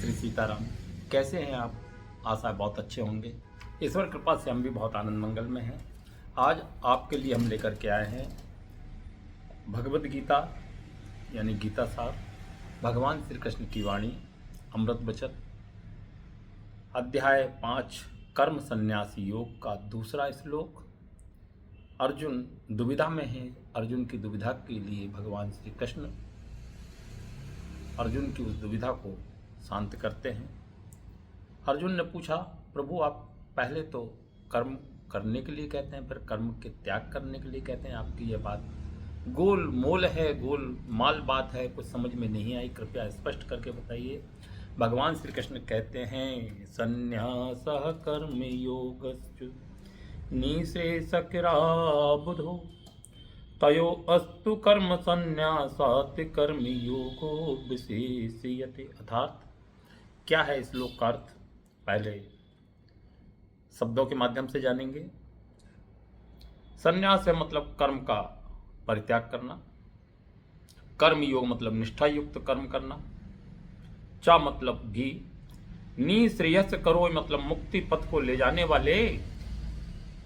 श्री सीताराम। कैसे हैं आप? आशा है बहुत अच्छे होंगे। ईश्वर कृपा से हम भी बहुत आनंद मंगल में हैं। आज आपके लिए हम लेकर के आए हैं भगवद गीता यानी गीता सार, भगवान श्री कृष्ण की वाणी, अमृत वचन, अध्याय 5 कर्म संन्यास योग का दूसरा श्लोक। अर्जुन दुविधा में है। अर्जुन की दुविधा के लिए भगवान श्री कृष्ण अर्जुन की उस दुविधा को शांत करते हैं। अर्जुन ने पूछा, प्रभु आप पहले तो कर्म करने के लिए कहते हैं, फिर कर्म के त्याग करने के लिए कहते हैं। आपकी यह बात गोल मोल है, गोल माल बात है, कुछ समझ में नहीं आई, कृपया स्पष्ट करके बताइए। भगवान श्री कृष्ण कहते हैं, संन्यासः कर्म योगश्च निःशेषकिरा बुधो तयो अस्तु कर्म संन्यासात् कर्म योगो विशेष्यते। अर्थात क्या है इस श्लोक का अर्थ, पहले शब्दों के माध्यम से जानेंगे। संन्यास है मतलब कर्म का परित्याग करना, कर्म योग मतलब निष्ठा युक्त कर्म करना, चा मतलब भी, निःश्रेयस करो मतलब मुक्ति पथ को ले जाने वाले,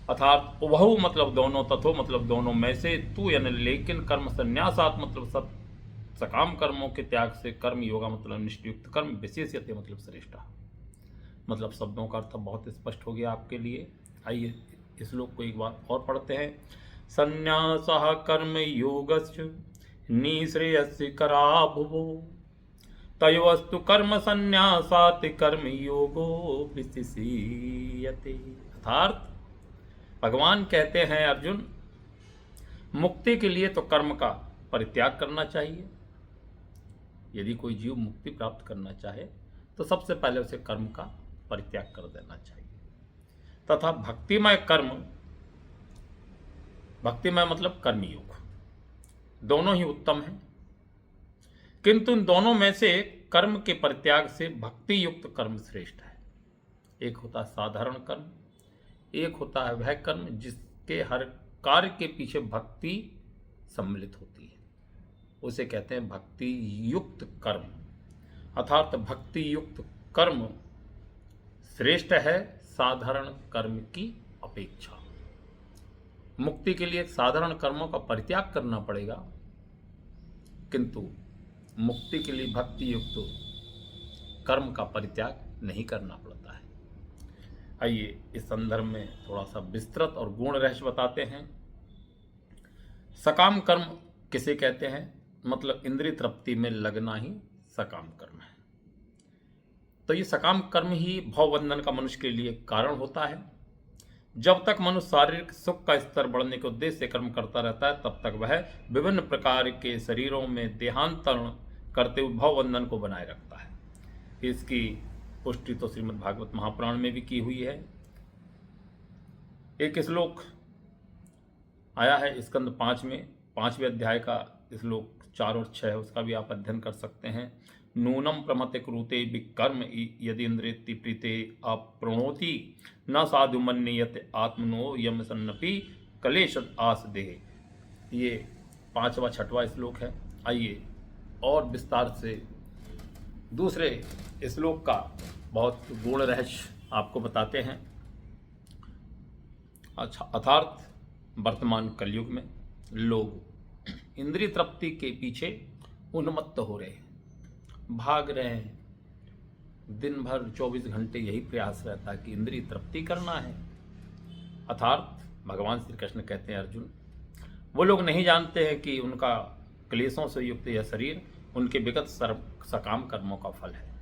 अर्थात उभौ मतलब दोनों, तथो मतलब दोनों में से, तू यानी लेकिन, कर्म संन्यासात मतलब सकाम कर्मों के त्याग से, कर्म योगा मतलब निष्ठयुक्त कर्म, विशेष्यते मतलब श्रेष्ठ। मतलब शब्दों का अर्थ बहुत स्पष्ट हो गया आपके लिए। आइए इस श्लोक को एक बार और पढ़ते हैं। संन्यासः कर्म योगस्य निःश्रेयस्करा भुवो तयोस्तु कर्म संन्यासात् कर्म योगो विशेष्यते। अर्थात भगवान कहते हैं, अर्जुन मुक्ति के लिए तो कर्म का परित्याग करना चाहिए। यदि कोई जीव मुक्ति प्राप्त करना चाहे तो सबसे पहले उसे कर्म का परित्याग कर देना चाहिए, तथा भक्तिमय कर्म, भक्तिमय मतलब कर्मयोग, दोनों ही उत्तम हैं, किंतु इन दोनों में से कर्म के परित्याग से भक्ति युक्त कर्म श्रेष्ठ है। एक होता है साधारण कर्म, एक होता है वह कर्म जिसके हर कार्य के पीछे भक्ति सम्मिलित होती है, उसे कहते हैं भक्ति युक्त कर्म। अर्थात भक्ति युक्त कर्म श्रेष्ठ है साधारण कर्म की अपेक्षा। मुक्ति के लिए साधारण कर्मों का परित्याग करना पड़ेगा, किंतु मुक्ति के लिए भक्ति युक्त कर्म का परित्याग नहीं करना पड़ता है। आइए इस संदर्भ में थोड़ा सा विस्तृत और गूढ़ रहस्य बताते हैं। सकाम कर्म किसे कहते हैं? मतलब इंद्रिय तृप्ति में लगना ही सकाम कर्म है। तो ये सकाम कर्म ही भवबंधन का मनुष्य के लिए कारण होता है। जब तक मनुष्य शारीरिक सुख का स्तर बढ़ने के उद्देश्य से कर्म करता रहता है, तब तक वह विभिन्न प्रकार के शरीरों में देहांतरण करते हुए भवबंधन को बनाए रखता है। इसकी पुष्टि तो श्रीमद् भागवत महापुराण में भी की हुई है। एक श्लोक आया है स्कंद 5 में, 5वें अध्याय का श्लोक 4 और 6 है, उसका भी आप अध्ययन कर सकते हैं। नूनम प्रमते कुरुते विकर्म यदि इंद्रियति प्रीते अप्रणोति न साधु मन्यते आत्मनो यम सन्नपि कलेश आस देह। ये 5वां 6वां श्लोक है। आइए और विस्तार से दूसरे श्लोक का बहुत गूढ़ रहस्य आपको बताते हैं। अच्छा, अर्थात वर्तमान कलयुग में लोग इंद्रिय तृप्ति के पीछे उन्मत्त हो रहे हैं, भाग रहे हैं। दिन भर 24 घंटे यही प्रयास रहता है कि इंद्रिय तृप्ति करना है। अर्थात भगवान श्री कृष्ण कहते हैं, अर्जुन वो लोग नहीं जानते हैं कि उनका क्लेशों से युक्त यह शरीर उनके विगत सकाम कर्मों का फल है।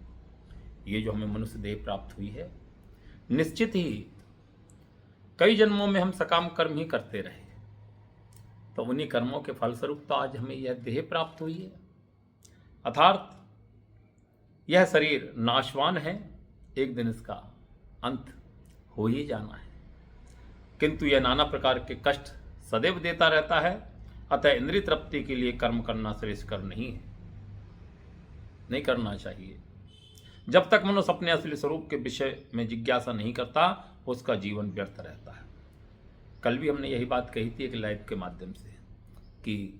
ये जो हमें मनुष्य देह प्राप्त हुई है, निश्चित ही कई जन्मों में हम सकाम कर्म ही करते रहे, तो उन्हीं कर्मों के फलस्वरूप तो आज हमें यह देह प्राप्त हुई है। अर्थात यह शरीर नाशवान है, एक दिन इसका अंत हो ही जाना है, किंतु यह नाना प्रकार के कष्ट सदैव देता रहता है। अतः इंद्रिय तृप्ति के लिए कर्म करना श्रेष्ठ कर्म नहीं करना चाहिए। जब तक मनुष्य अपने असली स्वरूप के विषय में जिज्ञासा नहीं करता, उसका जीवन व्यर्थ रहता है। कल भी हमने यही बात कही थी एक लाइव के माध्यम से कि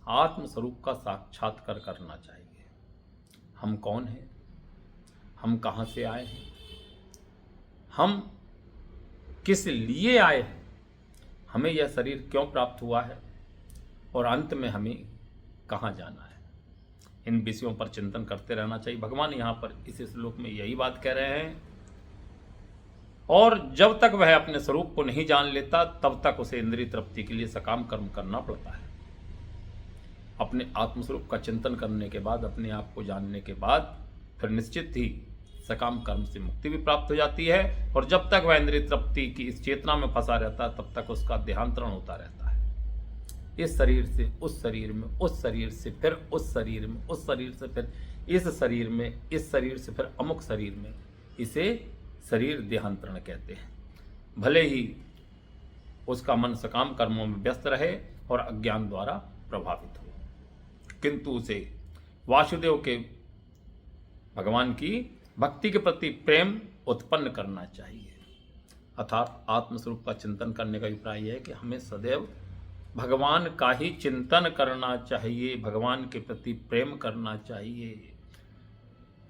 आत्म स्वरूप का साक्षात्कार करना चाहिए। हम कौन हैं, हम कहाँ से आए हैं, हम किस लिए आए हैं, हमें यह शरीर क्यों प्राप्त हुआ है और अंत में हमें कहाँ जाना है। इन विषयों पर चिंतन करते रहना चाहिए। भगवान यहाँ पर इस श्लोक में यही बात कह रहे हैं। और जब तक वह अपने स्वरूप को नहीं जान लेता तब तक उसे इंद्रिय तृप्ति के लिए सकाम कर्म करना पड़ता है। अपने आत्मस्वरूप का चिंतन करने के बाद, अपने आप को जानने के बाद फिर निश्चित ही सकाम कर्म से मुक्ति भी प्राप्त हो जाती है। और जब तक वह इंद्रिय तृप्ति की इस चेतना में फंसा रहता है तब तक उसका देहांतरण होता रहता है। इस शरीर से उस शरीर में, उस शरीर से फिर उस शरीर में, उस शरीर से फिर इस शरीर में, इस शरीर से फिर अमुक शरीर में। इसे शरीर देहांतरण कहते हैं। भले ही उसका मन सकाम कर्मों में व्यस्त रहे और अज्ञान द्वारा प्रभावित हो, किंतु उसे वासुदेव के भगवान की भक्ति के प्रति प्रेम उत्पन्न करना चाहिए। अर्थात आत्मस्वरूप का चिंतन करने का अभिप्राय यह है कि हमें सदैव भगवान का ही चिंतन करना चाहिए, भगवान के प्रति प्रेम करना चाहिए।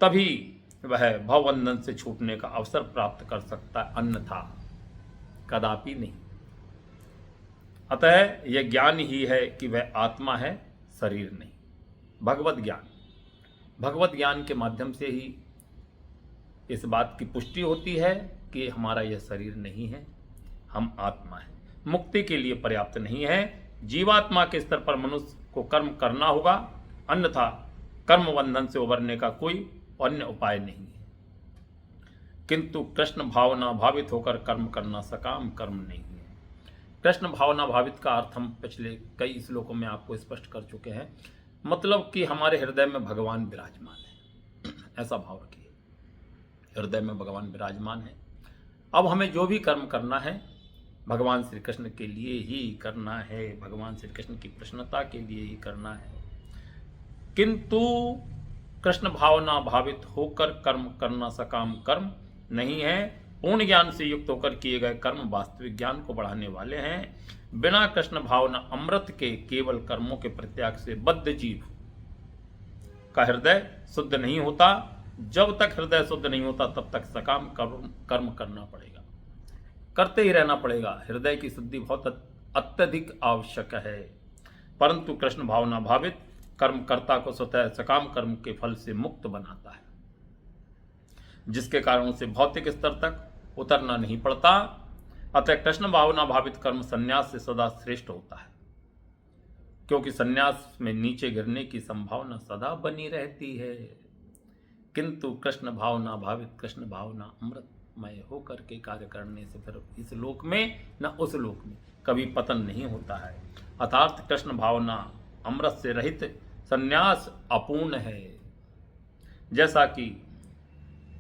तभी वह भवबंधन से छूटने का अवसर प्राप्त कर सकता है, अन्यथा कदापि नहीं। अतः यह ज्ञान ही है कि वह आत्मा है, शरीर नहीं। भगवत ज्ञान के माध्यम से ही इस बात की पुष्टि होती है कि हमारा यह शरीर नहीं है, हम आत्मा है। मुक्ति के लिए पर्याप्त नहीं है। जीवात्मा के स्तर पर मनुष्य को कर्म करना होगा, अन्यथा कर्म बंधन से उबरने का कोई अन्य उपाय नहीं है। किंतु कृष्ण भावना भावित होकर कर्म करना सकाम कर्म नहीं है। कृष्ण भावना भावित का अर्थ हम पिछले कई श्लोकों में आपको स्पष्ट कर चुके हैं। मतलब कि हमारे हृदय में भगवान विराजमान है, ऐसा भाव रखिए। हृदय में भगवान विराजमान है। अब हमें जो भी कर्म करना है भगवान श्री कृष्ण के लिए ही करना है, भगवान श्री कृष्ण की प्रसन्नता के लिए ही करना है। किंतु कृष्ण भावना भावित होकर कर्म करना सकाम कर्म नहीं है। पूर्ण ज्ञान से युक्त होकर किए गए कर्म वास्तविक ज्ञान को बढ़ाने वाले हैं। बिना कृष्ण भावना अमृत के केवल कर्मों के प्रत्याग से बद्ध जीव का हृदय शुद्ध नहीं होता। जब तक हृदय शुद्ध नहीं होता तब तक सकाम कर्म करना पड़ेगा, करते ही रहना पड़ेगा। हृदय की शुद्धि बहुत अत्यधिक आवश्यक है। परंतु कृष्ण भावना भावित कर्मकर्ता को स्वतः सकाम कर्म के फल से मुक्त बनाता है, जिसके कारण उसे भौतिक स्तर तक उतरना नहीं पड़ता। अतः कृष्ण भावना भावित कर्म संन्यास से सदा श्रेष्ठ होता है, क्योंकि संन्यास में नीचे गिरने की संभावना सदा बनी रहती है। किंतु कृष्ण भावना भावित, कृष्ण भावना अमृतमय होकर के कार्य करने से फिर इस लोक में न उस लोक में कभी पतन नहीं होता है। अर्थात कृष्ण भावना अमृत से रहित संन्यास अपूर्ण है। जैसा कि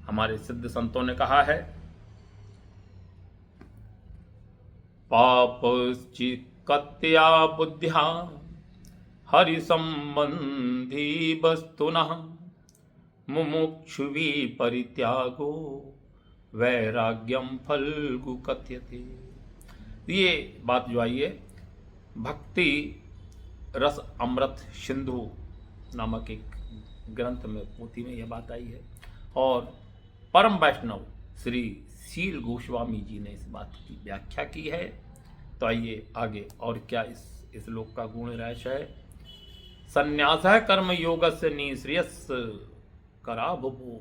हमारे सिद्ध संतों ने कहा है, पापश्चित्कत्या बुद्ध्या हरि संबंधी वस्तुनः मुमुक्षुभि परित्यागो वैराग्यम फल्गु कथ्यते। ये बात जो आई है, भक्ति रस अमृत सिंधु नामक एक ग्रंथ में, पोथी में यह बात आई है। और परम वैष्णव श्री शील गोस्वामी जी ने इस बात की व्याख्या की है। तो आइए आगे और क्या इस श्लोक का गुण रहस्य है। संन्यास कर्म योग से निश्रेयस करा भुभु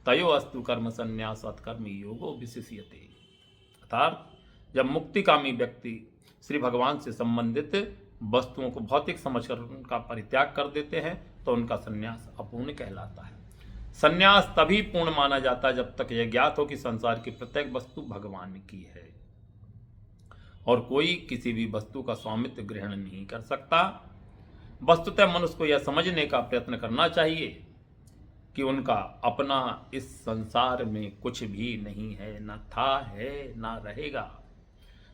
तयो अस्तु कर्म संन्यासात् कर्म योगो विशिष्यते। अर्थात जब मुक्तिकामी व्यक्ति श्री भगवान से संबंधित वस्तुओं को भौतिक समझकर उनका परित्याग कर देते हैं तो उनका संन्यास अपूर्ण कहलाता है। संन्यास तभी पूर्ण माना जाता है जब तक यह ज्ञात हो कि संसार की प्रत्येक वस्तु भगवान की है और कोई किसी भी वस्तु का स्वामित्व ग्रहण नहीं कर सकता। वस्तुतः मनुष्य को यह समझने का प्रयत्न करना चाहिए कि उनका अपना इस संसार में कुछ भी नहीं है, न था है न रहेगा।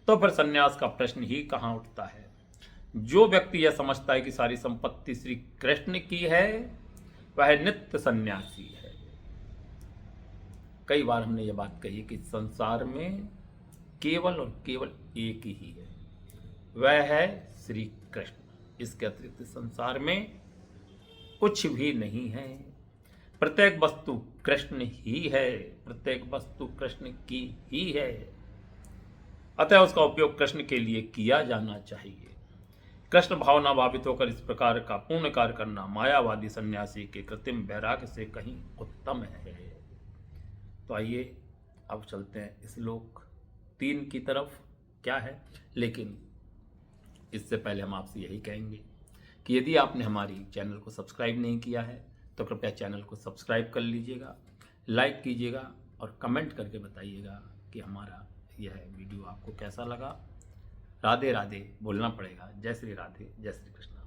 तो फिर संन्यास का प्रश्न ही कहाँ उठता है। जो व्यक्ति यह समझता है कि सारी संपत्ति श्री कृष्ण की है वह नित्य सन्यासी है। कई बार हमने यह बात कही कि संसार में केवल और केवल एक ही है, वह है श्री कृष्ण। इसके अतिरिक्त संसार में कुछ भी नहीं है। प्रत्येक वस्तु कृष्ण ही है, प्रत्येक वस्तु कृष्ण की ही है, अतः उसका उपयोग कृष्ण के लिए किया जाना चाहिए। कृष्ण भावना भावित होकर इस प्रकार का पूर्ण कार्य करना मायावादी सन्यासी के कृत्रिम वैराग्य से कहीं उत्तम है। तो आइए अब चलते हैं श्लोक 3 की तरफ। क्या है, लेकिन इससे पहले हम आपसे यही कहेंगे कि यदि आपने हमारी चैनल को सब्सक्राइब नहीं किया है तो कृपया चैनल को सब्सक्राइब कर लीजिएगा, लाइक कीजिएगा और कमेंट करके बताइएगा कि हमारा यह वीडियो आपको कैसा लगा। राधे राधे बोलना पड़ेगा। जय श्री राधे, जय श्री कृष्ण।